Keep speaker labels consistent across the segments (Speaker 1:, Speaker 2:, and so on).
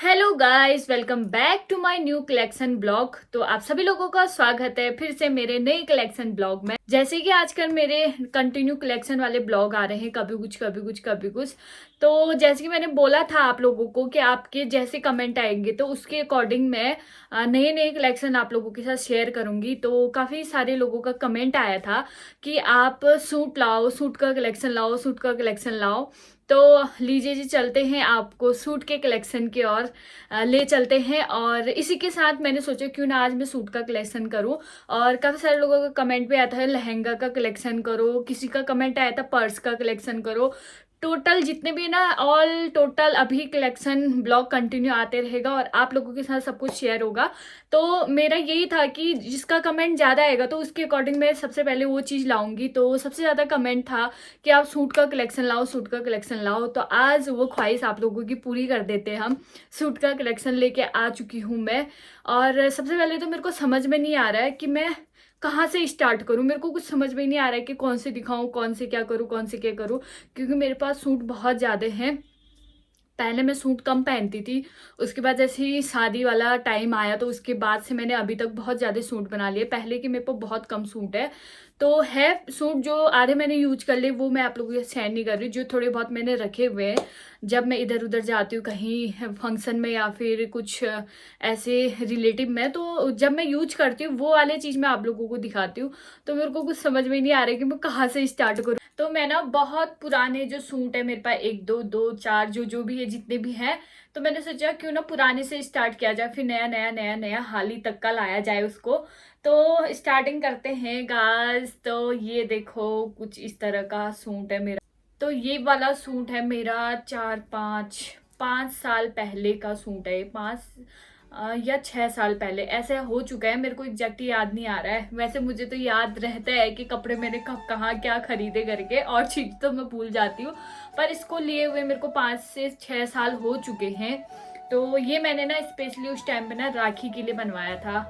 Speaker 1: Hello guys, welcome back to my new collection blog. तो आप सभी लोगों का स्वागत है फिर से मेरे नए कलेक्शन ब्लॉग में। जैसे कि आजकल मेरे कंटिन्यू कलेक्शन वाले ब्लॉग आ रहे हैं, कभी कुछ कभी कुछ कभी कुछ। तो जैसे कि मैंने बोला था आप लोगों को कि आपके जैसे कमेंट आएंगे तो उसके अकॉर्डिंग मैं नए नए कलेक्शन आप लोगों के साथ शेयर करूंगी। तो काफ़ी सारे लोगों का कमेंट आया था कि आप सूट लाओ, सूट का कलेक्शन लाओ, सूट का कलेक्शन लाओ। तो लीजिए जी, चलते हैं आपको सूट के कलेक्शन की ओर ले चलते हैं। और इसी के साथ मैंने सोचा क्यों ना आज मैं सूट का कलेक्शन करूं। और काफ़ी सारे लोगों का कमेंट भी आया था लहंगा का कलेक्शन करो, किसी का कमेंट आया था पर्स का कलेक्शन करो। टोटल जितने भी ना, ऑल टोटल अभी कलेक्शन ब्लॉग कंटिन्यू आते रहेगा और आप लोगों के साथ सब कुछ शेयर होगा। तो मेरा यही था कि जिसका कमेंट ज़्यादा आएगा तो उसके अकॉर्डिंग मैं सबसे पहले वो चीज़ लाऊंगी। तो सबसे ज़्यादा कमेंट था कि आप सूट का कलेक्शन लाओ, सूट का कलेक्शन लाओ। तो आज वो ख्वाहिश आप लोगों की पूरी कर देते हैं हम। सूट का कलेक्शन लेके आ चुकी हूँ मैं। और सबसे पहले तो मेरे को समझ में नहीं आ रहा है कि मैं कहाँ से स्टार्ट करूँ। मेरे को कुछ समझ में नहीं आ रहा है कि कौन से दिखाऊँ, कौन से क्या करूँ, कौन से क्या करूँ, क्योंकि मेरे पास सूट बहुत ज़्यादा हैं। पहले मैं सूट कम पहनती थी, उसके बाद जैसे ही शादी वाला टाइम आया तो उसके बाद से मैंने अभी तक बहुत ज़्यादा सूट बना लिए। पहले के मेरे पास बहुत कम सूट है। तो है सूट जो आधे मैंने यूज कर लिए वो मैं आप लोगों के साथ शेयर नहीं कर रही। जो थोड़े बहुत मैंने रखे हुए हैं, जब मैं इधर उधर जाती हूँ कहीं फंक्शन में या फिर कुछ ऐसे रिलेटिव में, तो जब मैं यूज करती हूँ वो वाले चीज़ मैं आप लोगों को दिखाती हूँ। तो मेरे को कुछ समझ में नहीं आ रहा है कि मैं कहाँ से स्टार्ट करूँ। तो मैं ना बहुत पुराने जो सूट है मेरे पास, एक दो दो चार जो जो भी है, जितने भी हैं, तो मैंने सोचा क्यों ना पुराने से स्टार्ट किया जाए, फिर नया नया नया नया हाल ही तक का लाया जाए उसको। तो स्टार्टिंग करते हैं गाइस। तो ये देखो कुछ इस तरह का सूट है मेरा। तो ये वाला सूट है मेरा 4 5 5 साल पहले का सूट है। या 6 साल पहले ऐसे हो चुका है। मेरे को एग्जैक्ट याद नहीं आ रहा है। वैसे मुझे तो याद रहता है कि कपड़े मैंने कब कहाँ क्या खरीदे करके, और चीज तो मैं भूल जाती हूँ। पर इसको लिए हुए मेरे को 5 से 6 साल हो चुके हैं। तो ये मैंने ना स्पेशली उस टाइम पे ना राखी के लिए बनवाया था,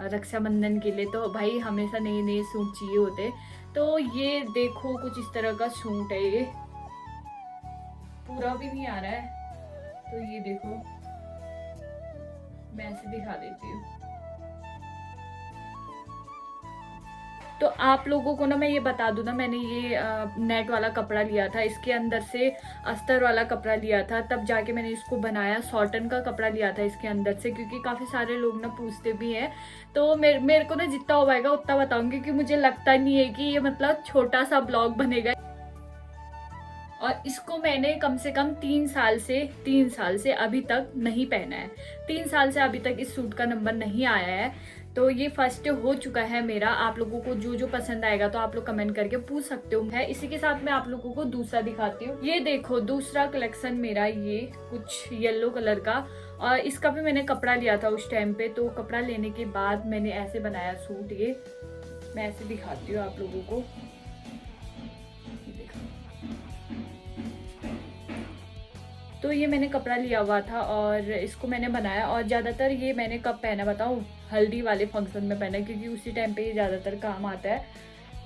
Speaker 1: रक्षाबंधन के लिए। तो भाई हमेशा नए नए सूट चाहिए होते। तो ये देखो कुछ इस तरह का सूट है। ये पूरा भी नहीं आ रहा है, तो ये देखो मैं ऐसे दिखा देती हूँ। तो आप लोगों को ना मैं ये बता दूं ना, मैंने ये नेट वाला कपड़ा लिया था, इसके अंदर से अस्तर वाला कपड़ा लिया था, तब जाके मैंने इसको बनाया। सॉटन का कपड़ा लिया था इसके अंदर से, क्योंकि काफ़ी सारे लोग ना पूछते भी हैं। तो मेरे को ना जितना हो पाएगा उतना बताऊंगी, क्योंकि मुझे लगता नहीं है कि ये मतलब छोटा सा ब्लॉग बनेगा। और इसको मैंने कम से कम 3 साल से अभी तक नहीं पहना है। 3 साल से अभी तक इस सूट का नंबर नहीं आया है। तो ये फर्स्ट हो चुका है मेरा। आप लोगों को जो जो पसंद आएगा तो आप लोग कमेंट करके पूछ सकते हो। है इसी के साथ मैं आप लोगों को दूसरा दिखाती हूँ। ये देखो दूसरा कलेक्शन मेरा, ये कुछ येलो कलर का। और इसका भी मैंने कपड़ा लिया था उस टाइम पे। तो कपड़ा लेने के बाद मैंने ऐसे बनाया सूट। ये मैं ऐसे दिखाती हूँ आप लोगों को। तो ये मैंने कपड़ा लिया हुआ था और इसको मैंने बनाया। और ज़्यादातर ये मैंने कब पहना बताऊँ, हल्दी वाले फंक्शन में पहना, क्योंकि उसी टाइम पे ये ज़्यादातर काम आता है।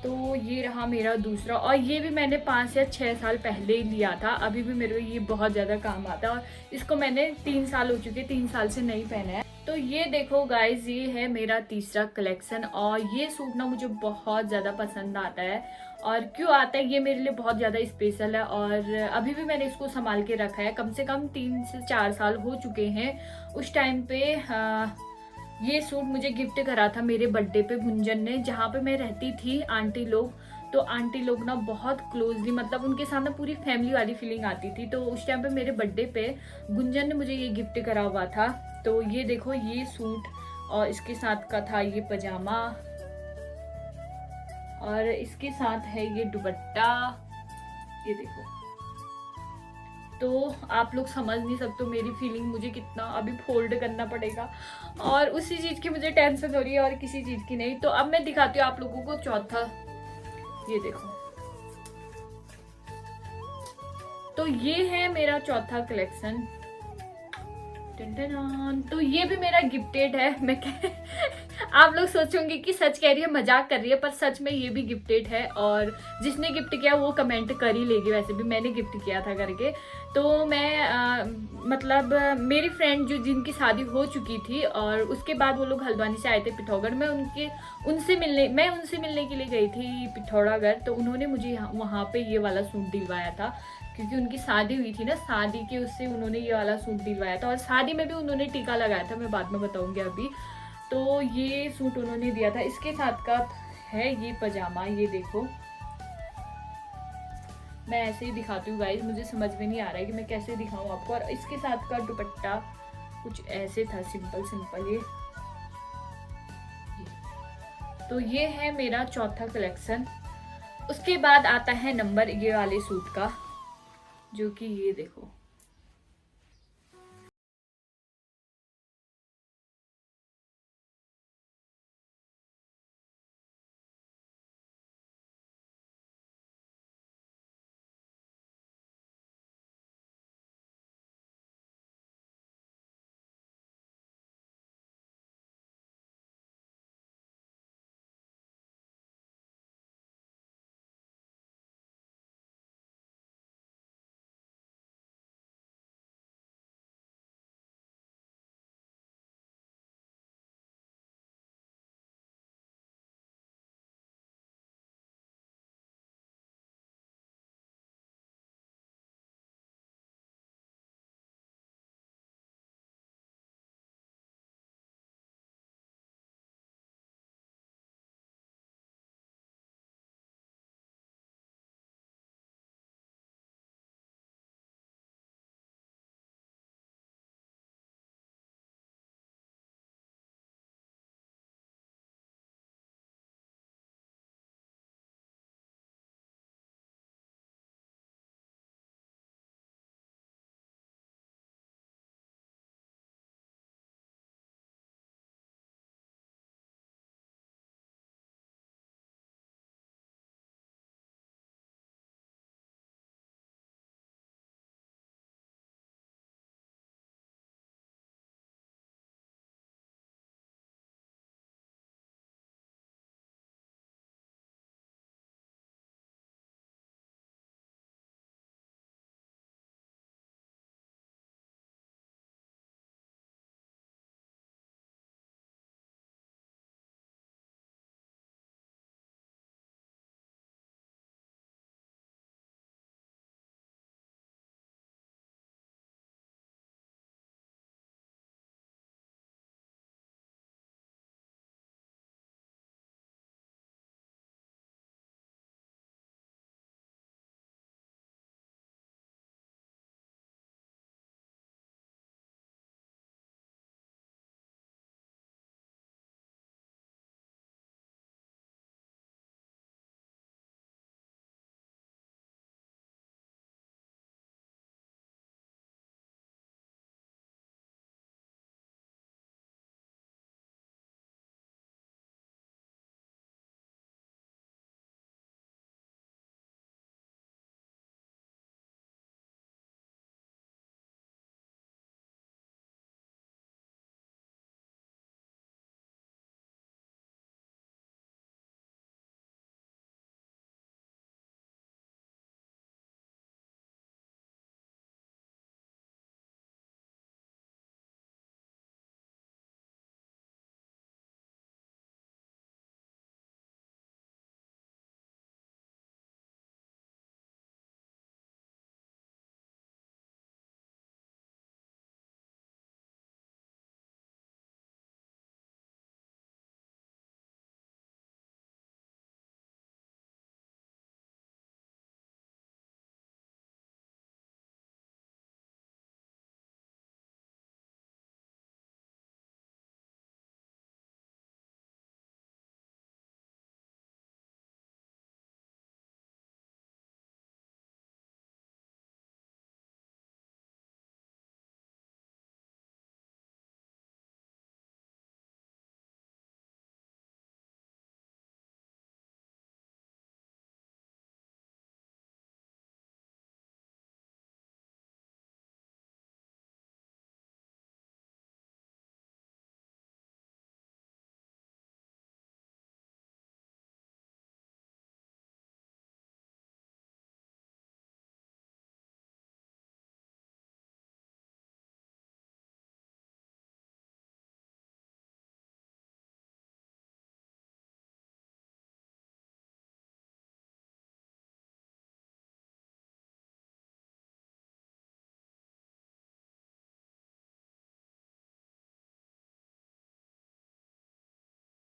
Speaker 1: तो ये रहा मेरा दूसरा। और ये भी मैंने 5 या 6 साल पहले ही लिया था। अभी भी मेरे को ये बहुत ज़्यादा काम आता है। और इसको मैंने 3 साल हो चुके, 3 साल से नहीं पहना है। तो ये देखो गाइज, ये है मेरा तीसरा कलेक्शन। और ये सूट ना मुझे बहुत ज़्यादा पसंद आता है। और क्यों आता है, ये मेरे लिए बहुत ज़्यादा स्पेशल है। और अभी भी मैंने इसको संभाल के रखा है। कम से कम 3 से 4 साल हो चुके हैं। उस टाइम पे ये सूट मुझे गिफ्ट करा था मेरे बर्थडे पे गुंजन ने। जहाँ पे मैं रहती थी आंटी लोग, तो आंटी लोग ना बहुत क्लोजली, मतलब उनके सामने पूरी फैमिली वाली फीलिंग आती थी। तो उस टाइम पे मेरे बर्थडे पे गुंजन ने मुझे ये गिफ्ट करा हुआ था। तो ये देखो ये सूट, और इसके साथ का था ये पजामा, और इसके साथ है ये दुपट्टा। ये देखो। तो आप लोग समझ नहीं सकते मेरी फीलिंग, मुझे कितना अभी फोल्ड करना पड़ेगा। और उसी चीज़ की मुझे टेंशन हो रही है और किसी चीज़ की नहीं। तो अब मैं दिखाती हूँ आप लोगों को चौथा। ये देखो। तो ये है मेरा चौथा कलेक्शन। तो ये भी मेरा गिफ्टेड है। मैं आप लोग सोचोगे कि सच कह रही है, मजाक कर रही है, पर सच में ये भी गिफ्टेड है। और जिसने गिफ्ट किया वो कमेंट कर ही लेगी, वैसे भी मैंने गिफ्ट किया था करके। तो मैं मतलब मेरी फ्रेंड जो जिनकी शादी हो चुकी थी और उसके बाद वो लोग हल्द्वानी से आए थे पिथौरागढ़, मैं उनसे मिलने के लिए गई थी पिथौरागढ़। तो उन्होंने मुझे वहाँ पे ये वाला सूट दिलवाया था, क्योंकि उनकी शादी हुई थी ना, शादी के उससे उन्होंने ये वाला सूट दिलवाया था। और शादी में भी उन्होंने टीका लगाया था, मैं बाद में बताऊंगी अभी। तो ये सूट उन्होंने दिया था। इसके साथ का है ये पजामा, ये देखो। मैं ऐसे ही दिखाती हूँ गाइस, मुझे समझ में नहीं आ रहा है कि मैं कैसे दिखाऊँ आपको। और इसके साथ का दुपट्टा कुछ ऐसे था, सिंपल सिंपल ये। तो ये है मेरा चौथा कलेक्शन। उसके बाद आता है नंबर ये वाले सूट का, जो कि ये देखो।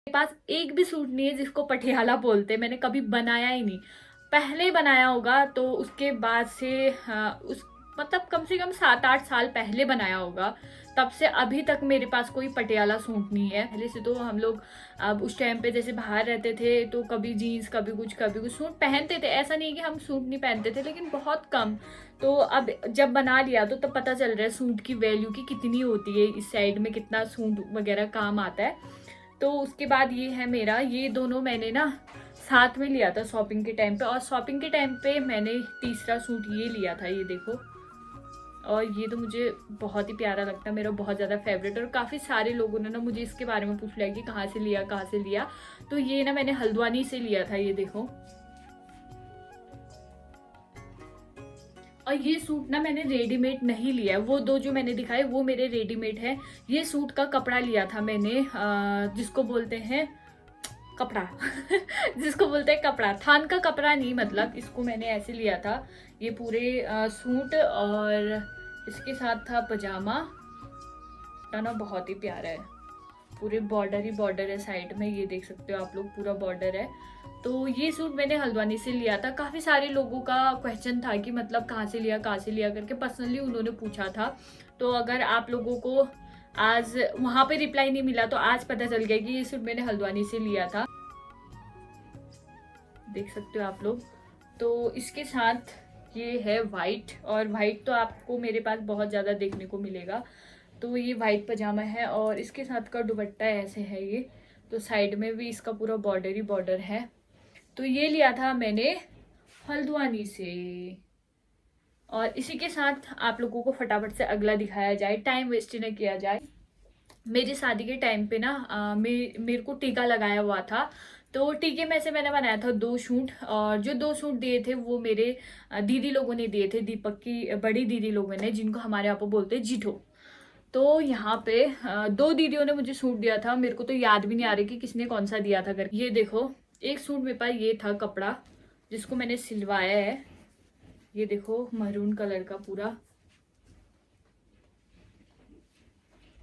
Speaker 1: पास एक भी सूट नहीं है जिसको पटियाला बोलते, मैंने कभी बनाया ही नहीं। पहले ही बनाया होगा तो उसके बाद से उस मतलब कम से कम 7-8 साल पहले बनाया होगा, तब से अभी तक मेरे पास कोई पटियाला सूट नहीं है। पहले से तो हम लोग अब उस टाइम पे जैसे बाहर रहते थे तो कभी जीन्स कभी कुछ सूट पहनते थे, ऐसा नहीं कि हम सूट नहीं पहनते थे, लेकिन बहुत कम। तो अब जब बना लिया तो तब पता चल रहा है सूट की वैल्यू की कितनी होती है, इस साइड में कितना सूट वगैरह काम आता है। तो उसके बाद ये है मेरा, ये दोनों मैंने ना साथ में लिया था शॉपिंग के टाइम पे, और शॉपिंग के टाइम पे मैंने तीसरा सूट ये लिया था, ये देखो। और ये तो मुझे बहुत ही प्यारा लगता है, मेरा बहुत ज़्यादा फेवरेट। और काफ़ी सारे लोगों ने ना मुझे इसके बारे में पूछ लिया कि कहाँ से लिया कहाँ से लिया। तो ये ना मैंने हल्द्वानी से लिया था, ये देखो। और ये सूट ना मैंने रेडीमेड नहीं लिया है, वो दो जो मैंने दिखाए वो मेरे रेडीमेड है। ये सूट का कपड़ा लिया था मैंने, जिसको बोलते हैं कपड़ा जिसको बोलते हैं कपड़ा, थान का कपड़ा नहीं, मतलब इसको मैंने ऐसे लिया था। ये पूरे सूट और इसके साथ था पजामा, ना बहुत ही प्यारा है। पूरे बॉर्डर ही बॉर्डर है साइड में, ये देख सकते हो आप लोग, पूरा बॉर्डर है। तो ये सूट मैंने हल्द्वानी से लिया था। काफ़ी सारे लोगों का क्वेश्चन था कि मतलब कहाँ से लिया करके, पर्सनली उन्होंने पूछा था। तो अगर आप लोगों को आज वहाँ पे रिप्लाई नहीं मिला तो आज पता चल गया कि ये सूट मैंने हल्द्वानी से लिया था, देख सकते हो आप लोग। तो इसके साथ ये है वाइट, और वाइट तो आपको मेरे पास बहुत ज़्यादा देखने को मिलेगा। तो ये वाइट पजामा है और इसके साथ का दुपट्टा ऐसे है ये। तो साइड में भी इसका पूरा बॉर्डर ही बॉर्डर है। तो ये लिया था मैंने हल्द्वानी से। और इसी के साथ आप लोगों को फटाफट से अगला दिखाया जाए, टाइम वेस्ट न किया जाए। मेरी शादी के टाइम पे ना मेरे को टीका लगाया हुआ था। तो टीके में से मैंने बनाया था 2 सूट, और जो 2 सूट दिए थे वो मेरे दीदी लोगों ने दिए थे, दीपक की बड़ी दीदी लोगों ने, जिनको हमारे यहाँ पर बोलते हैं जीठो। तो यहाँ पे 2 दीदियों ने मुझे सूट दिया था, मेरे को तो याद भी नहीं आ रही कि किसने कौन सा दिया था करके। ये देखो, एक सूट मेरे पास ये था कपड़ा जिसको मैंने सिलवाया है, ये देखो मरून कलर का पूरा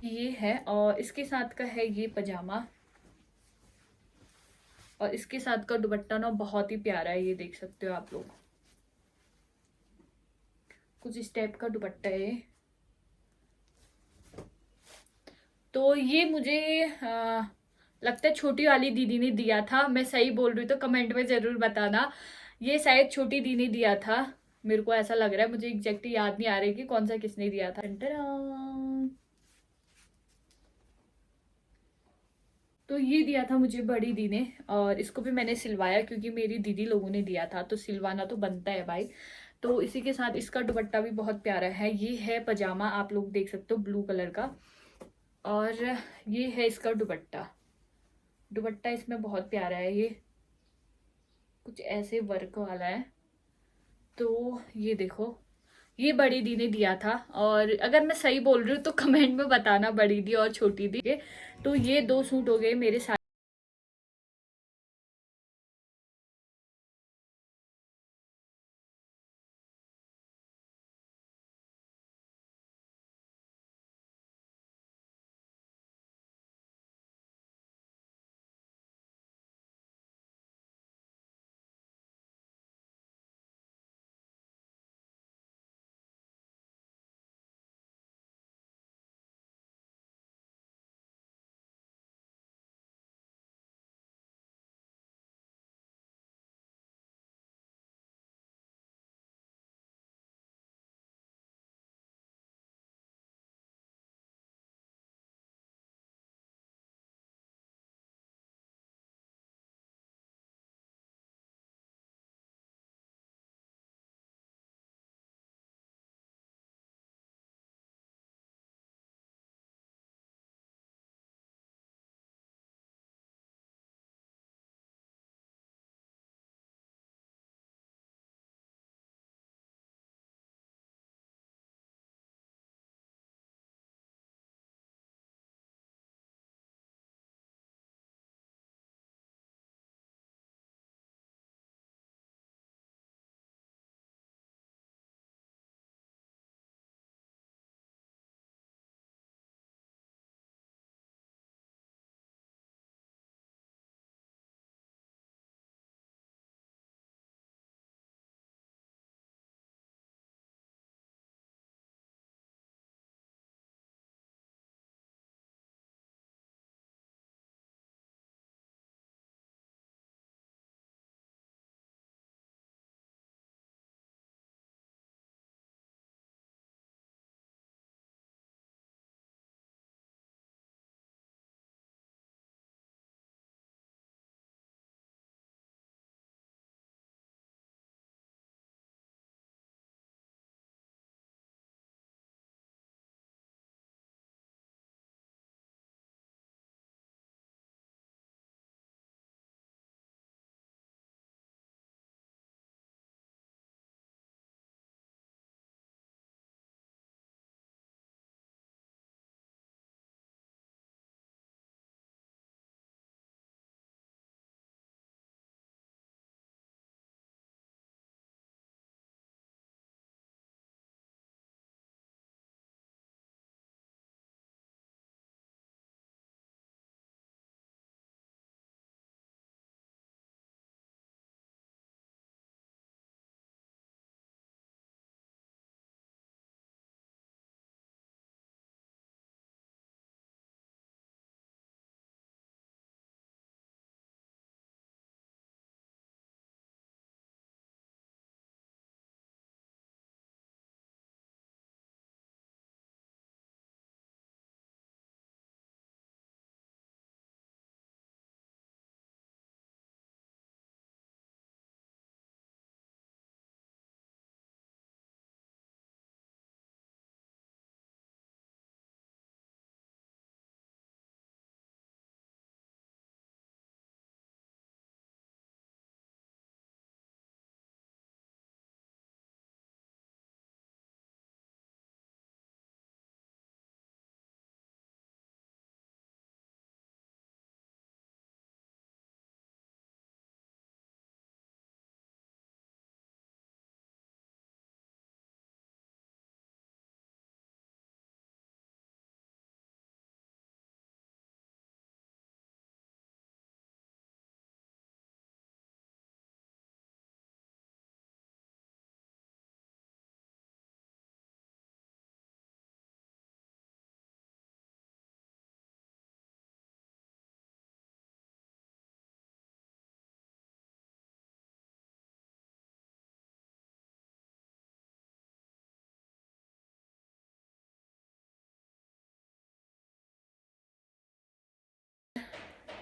Speaker 1: ये है। और इसके साथ का है ये पजामा, और इसके साथ का दुपट्टा ना बहुत ही प्यारा है, ये देख सकते हो आप लोग, कुछ इस टाइप का दुपट्टा है। तो ये मुझे लगता है छोटी वाली दीदी ने दिया था, मैं सही बोल रही हूँ तो कमेंट में जरूर बताना। ये शायद छोटी दी ने दिया था, मेरे को ऐसा लग रहा है, मुझे एग्जैक्ट याद नहीं आ रही कि कौन सा किसने दिया था। तो ये दिया था मुझे बड़ी दी ने, और इसको भी मैंने सिलवाया क्योंकि मेरी दीदी लोगों ने दिया था, तो सिलवाना तो बनता है भाई। तो इसी के साथ इसका दुपट्टा भी बहुत प्यारा है, ये है पजामा, आप लोग देख सकते हो ब्लू कलर का। और ये है इसका दुपट्टा, दुपट्टा इसमें बहुत प्यारा है, ये कुछ ऐसे वर्क वाला है। तो ये देखो, ये बड़ी दी ने दिया था, और अगर मैं सही बोल रही हूँ तो कमेंट में बताना, बड़ी दी और छोटी दी के। तो ये 2 सूट हो गए मेरे।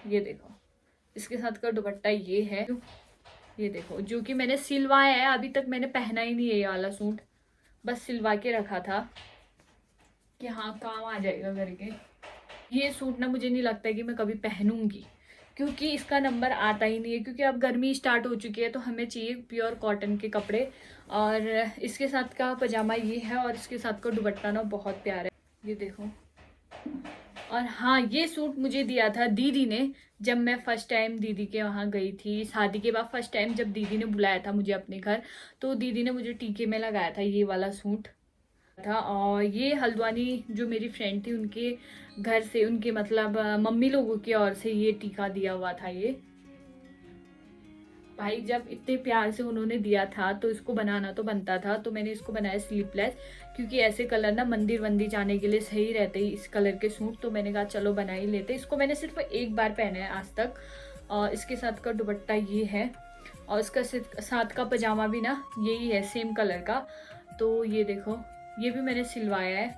Speaker 1: ये देखो, इसके साथ का दुपट्टा ये है, ये देखो, जो कि मैंने सिलवाया है। अभी तक मैंने पहना ही नहीं है ये वाला सूट, बस सिलवा के रखा था कि हाँ काम आ जाएगा करके। ये सूट ना मुझे नहीं लगता है कि मैं कभी पहनूंगी, क्योंकि इसका नंबर आता ही नहीं है, क्योंकि अब गर्मी स्टार्ट हो चुकी है तो हमें चाहिए प्योर कॉटन के कपड़े। और इसके साथ का पजामा ये है, और इसके साथ का दुपट्टा ना बहुत प्यारा है, ये देखो। और हाँ, ये सूट मुझे दिया था दीदी ने, जब मैं फर्स्ट टाइम दीदी के वहाँ गई थी शादी के बाद। फर्स्ट टाइम जब दीदी ने बुलाया था मुझे अपने घर, तो दीदी ने मुझे टीके में लगाया था ये वाला सूट था। और ये हल्द्वानी जो मेरी फ्रेंड थी उनके घर से, उनके मतलब मम्मी लोगों की ओर से ये टीका दिया हुआ था। ये भाई जब इतने प्यार से उन्होंने दिया था तो इसको बनाना तो बनता था, तो मैंने इसको बनाया स्लीवलेस, क्योंकि ऐसे कलर ना मंदिर वंदिर जाने के लिए सही रहते ही इस कलर के सूट। तो मैंने कहा चलो बना ही लेते। इसको मैंने सिर्फ एक बार पहना है आज तक। और इसके साथ का दुपट्टा ये है, और इसका साथ का पजामा भी ना यही है, सेम कलर का। तो ये देखो, ये भी मैंने सिलवाया है।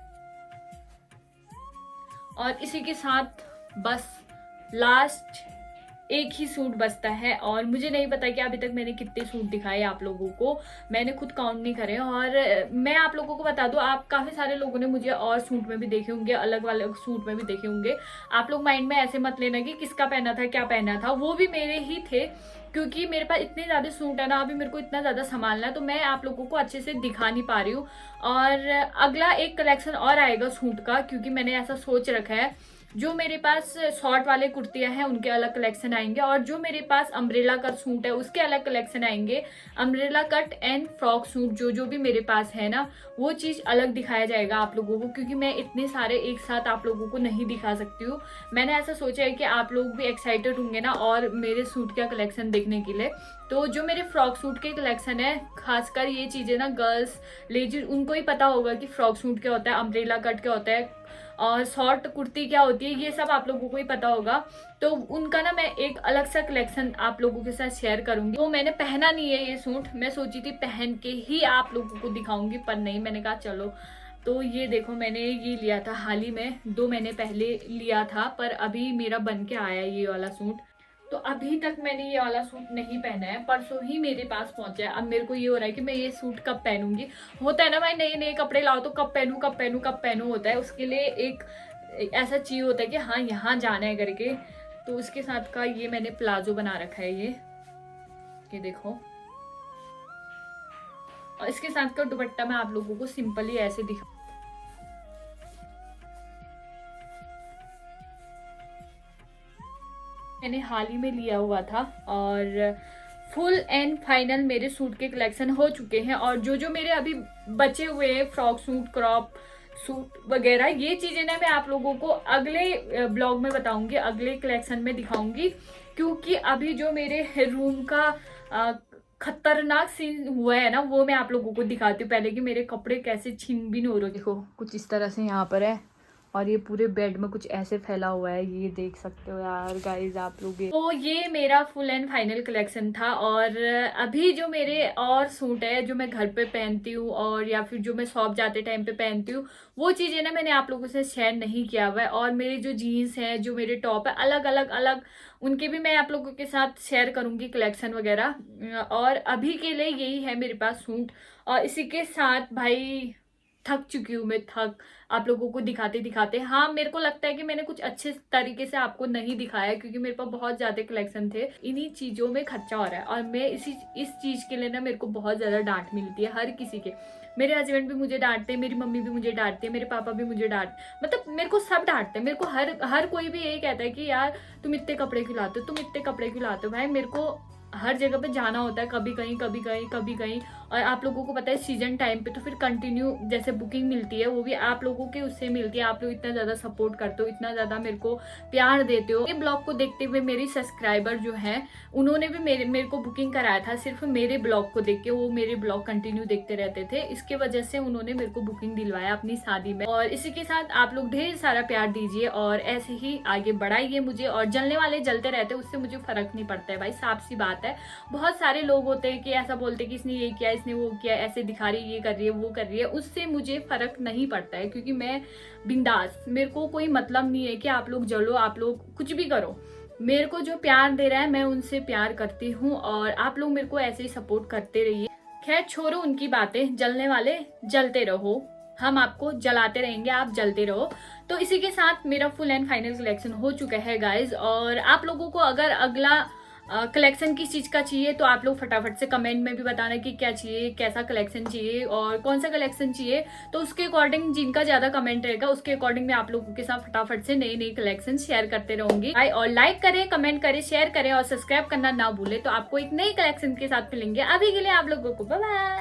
Speaker 1: और इसी के साथ बस लास्ट एक ही सूट बचता है, और मुझे नहीं पता कि अभी तक मैंने कितने सूट दिखाए आप लोगों को, मैंने खुद काउंट नहीं करे। और मैं आप लोगों को बता दूं, आप काफ़ी सारे लोगों ने मुझे और सूट में भी देखे होंगे, अलग अलग सूट में भी देखे होंगे। आप लोग माइंड में ऐसे मत लेना कि किसका पहना था क्या पहना था, वो भी मेरे ही थे, क्योंकि मेरे पास इतने ज़्यादा सूट है ना, अभी मेरे को इतना ज़्यादा संभालना है, तो मैं आप लोगों को अच्छे से दिखा नहीं पा रही हूँ। और अगला एक कलेक्शन और आएगा सूट का, क्योंकि मैंने ऐसा सोच रखा है। जो मेरे पास शॉर्ट वाले कुर्तियां हैं उनके अलग कलेक्शन आएंगे, और जो मेरे पास अम्ब्रेला कट सूट है उसके अलग कलेक्शन आएंगे। Umbrella cut and frock suit जो भी मेरे पास है ना, वो चीज़ अलग दिखाया जाएगा आप लोगों को, क्योंकि मैं इतने सारे एक साथ आप लोगों को नहीं दिखा सकती हूँ। मैंने ऐसा सोचा है कि आप लोग भी एक्साइटेड होंगे ना और मेरे सूट का कलेक्शन देखने के लिए। तो जो मेरे फ्रॉक सूट के कलेक्शन है, खासकर ये चीज़ें ना गर्ल्स लेडीज उनको ही पता होगा कि फ्रॉक सूट क्या होता है, अम्ब्रेला कट क्या होता है, और शॉर्ट कुर्ती क्या होती है, ये सब आप लोगों को ही पता होगा। तो उनका ना मैं एक अलग सा कलेक्शन आप लोगों के साथ शेयर करूंगी। तो मैंने पहना नहीं है ये सूट, मैं सोची थी पहन के ही आप लोगों को दिखाऊंगी, पर नहीं, मैंने कहा चलो। तो ये देखो, मैंने ये लिया था हाल ही में, 2 महीने पहले लिया था, पर अभी मेरा बन के आया ये वाला सूट। तो अभी तक मैंने ये वाला सूट नहीं पहना है, परसों ही मेरे पास पहुंचा है। अब मेरे को ये हो रहा है कि मैं ये सूट कब पहनूंगी। होता है ना भाई, नए नए कपड़े लाओ तो कब पहनूं कब पहनूं कब पहनूं होता है, उसके लिए एक ऐसा चीज होता है कि हाँ यहाँ जाना है करके। तो उसके साथ का ये मैंने प्लाजो बना रखा है, ये देखो। और इसके साथ का दुपट्टा मैं आप लोगों को सिंपली ऐसे दिखा, मैंने हाल ही में लिया हुआ था। और फुल एंड फाइनल मेरे सूट के कलेक्शन हो चुके हैं, और जो मेरे अभी बचे हुए हैं फ्रॉक सूट, क्रॉप सूट वगैरह, ये चीज़ें ना मैं आप लोगों को अगले ब्लॉग में बताऊंगी, अगले कलेक्शन में दिखाऊंगी। क्योंकि अभी जो मेरे रूम का खतरनाक सीन हुआ है ना, वो मैं आप लोगों को दिखाती हूँ पहले, कि मेरे कपड़े कैसे छीन बीन हो रहे। देखो कुछ इस तरह से यहाँ पर है, और ये पूरे बेड में कुछ ऐसे फैला हुआ है, ये देख सकते हो यार गाइज आप लोग। तो ये मेरा फुल एंड फाइनल कलेक्शन था। और अभी जो मेरे और सूट है जो मैं घर पे पहनती हूँ, और या फिर जो मैं शॉप जाते टाइम पे पहनती हूँ, वो चीज़ें ना मैंने आप लोगों से शेयर नहीं किया हुआ है। और मेरे जो जीन्स हैं, जो मेरे टॉप है, अलग अलग उनके भी मैं आप लोगों के साथ शेयर करूंगी कलेक्शन वगैरह। और अभी के लिए यही है मेरे पास सूट। और इसी के साथ भाई थक चुकी हूँ मैं, आप लोगों को दिखाते दिखाते। हाँ, मेरे को लगता है कि मैंने कुछ अच्छे तरीके से आपको नहीं दिखाया, क्योंकि मेरे पास बहुत ज्यादा कलेक्शन थे। इन्हीं चीजों में खर्चा हो रहा है, और मैं इस चीज के लिए ना मेरे को बहुत ज्यादा डांट मिलती है हर किसी के। मेरे हस्बैंड भी मुझे डांटते हैं, मेरी मम्मी भी मुझे डांटती है, मेरे पापा भी मुझे मतलब मेरे को सब डांटते हैं। मेरे को हर कोई भी यही कहता है कि यार तुम इतने कपड़े क्यों लाते हो, तुम इतने कपड़े क्यों लाते हो। भाई मेरे को हर जगह पे जाना होता है, कभी कहीं कभी कहीं कभी कहीं। और आप लोगों को पता है सीजन टाइम पे तो फिर कंटिन्यू जैसे बुकिंग मिलती है, वो भी आप लोगों के उससे मिलती है। आप लोग इतना ज़्यादा सपोर्ट करते हो, इतना ज़्यादा मेरे को प्यार देते हो। ये ब्लॉग को देखते हुए मेरी सब्सक्राइबर जो है, उन्होंने भी मेरे को बुकिंग कराया था सिर्फ मेरे ब्लॉग को देख के। वो मेरे ब्लॉग कंटिन्यू देखते रहते थे, इसके वजह से उन्होंने मेरे को बुकिंग दिलवाया अपनी शादी में। और इसी के साथ आप लोग ढेर सारा प्यार दीजिए, और ऐसे ही आगे बढ़ाइए मुझे। और जलने वाले जलते रहते, उससे मुझे फर्क नहीं पड़ता है भाई, साफ सी बात है। बहुत सारे लोग होते हैं कि ऐसा बोलते हैं कि इसने ये किया, इसने वो किया, ऐसे दिखा रही है, ये कर रही है, वो कर रही है, उससे मुझे फर्क नहीं पड़ता है। क्योंकि मैं बिंदास, मेरे को कोई मतलब नहीं है कि आप लोग जलो, आप लोग कुछ भी करो, मेरे को जो प्यार दे रहा है मैं उनसे प्यार करती हूँ और आप लोग मेरे को ऐसे ही सपोर्ट करते रहिए। खैर छोड़ो उनकी बातें, जलने वाले जलते रहो, हम आपको जलाते रहेंगे, आप जलते रहो। तो इसी के साथ मेरा फुल एंड फाइनल कलेक्शन हो चुका है गाइज। और आप लोगों को अगर अगला कलेक्शन किस चीज का चाहिए तो आप लोग फटाफट से कमेंट में भी बताना कि क्या चाहिए, कैसा कलेक्शन चाहिए और कौन सा कलेक्शन चाहिए। तो उसके अकॉर्डिंग जिनका ज्यादा कमेंट रहेगा उसके अकॉर्डिंग मैं आप लोगों के साथ फटाफट से नई नई कलेक्शन शेयर करते रहूंगी। और लाइक करें, कमेंट करें, शेयर करें और सब्सक्राइब करना ना भूले। तो आपको एक नई कलेक्शन के साथ मिलेंगे। अभी के लिए आप लोगों को बाय बाय।